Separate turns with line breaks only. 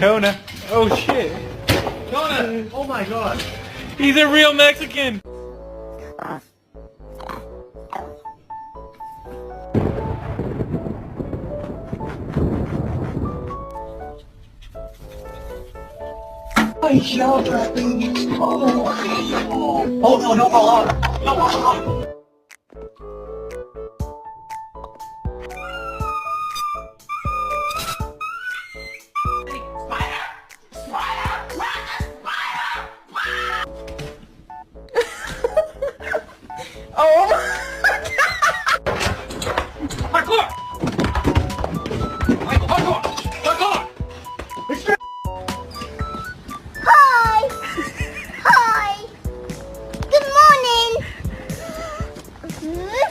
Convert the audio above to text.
Kona. Oh shit.
Kona! Oh my god.
He's a real Mexican.
I shall trap you. Oh no, no, no, no, no.